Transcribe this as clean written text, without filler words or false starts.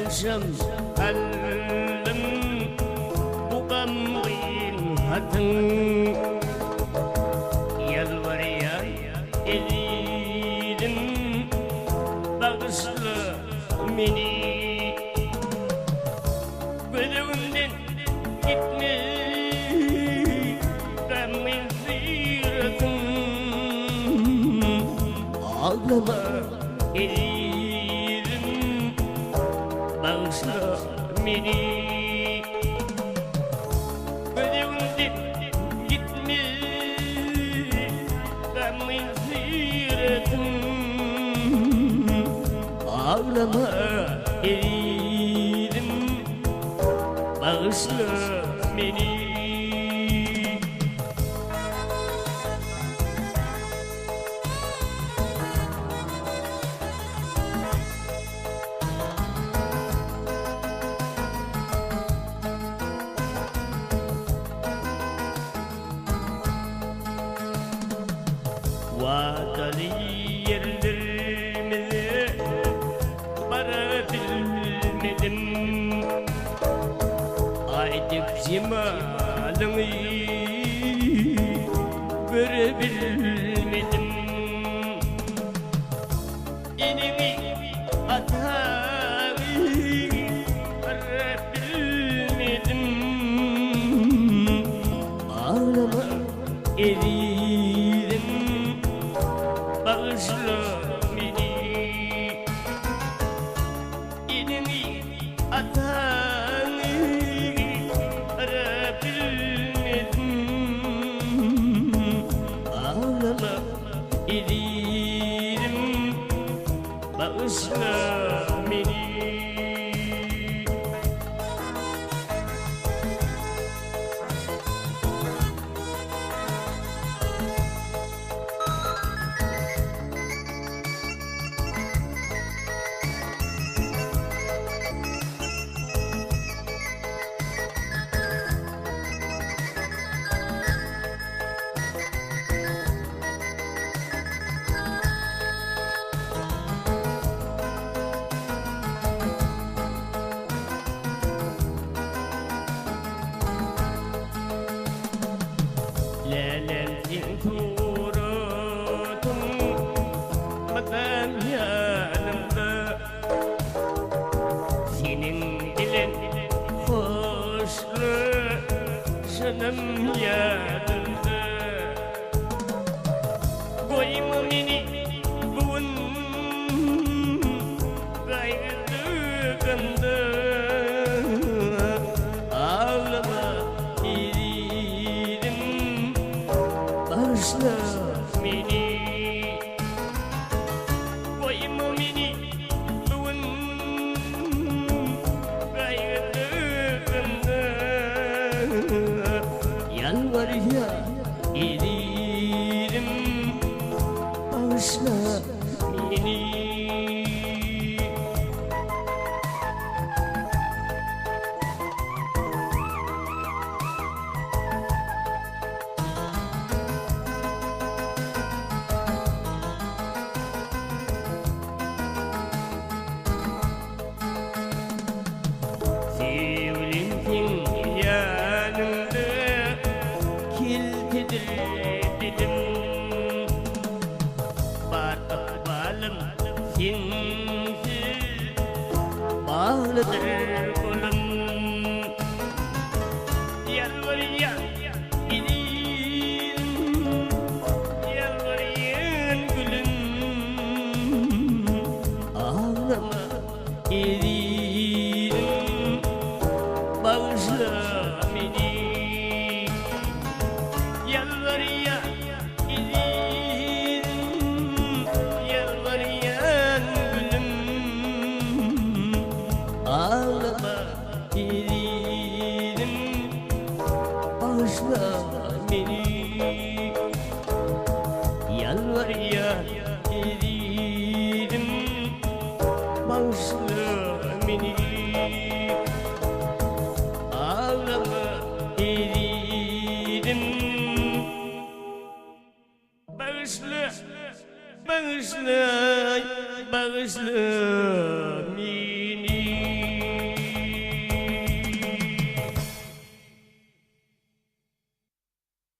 akşam kaldım bu gamgin hatın yalvarıya elirim bağışla beni gözümden gitme gamgin ziyaretin ağlama elirim bağışla beni gözümden gitme gamgin ziyaretin ağlama elirim bağışla beni Vatalı yerlerimize varabilmedim Aydık cemalını görebilmedim İnimi atağımı varabilmedim Ağlama eridim bağışla beni İnimi atağımı varabilmedim Ağlama eridim bağışla beni Leleltin turutun madan yanımda Senin dilin hoşlu canım yanımda Koyma beni bugün gayrılıkında Ağlama eridim bağışla beni Koyma beni bugün gayrılıkında Yalvarıya eririm bağışla beni Sevlimsin yanımda kilitlidir dilim Bağlım sensiz bağlıdır kolum Yalvarıya elirim yalvarıyan gülüm Ağlama eririm bağışla beni Yalvarıya elirim yalvarıyan gülüm Ağlama eririm bağışla beni Yalvarıya eririm bağışla beni Ağlama eririm bağışla bağışla bağışla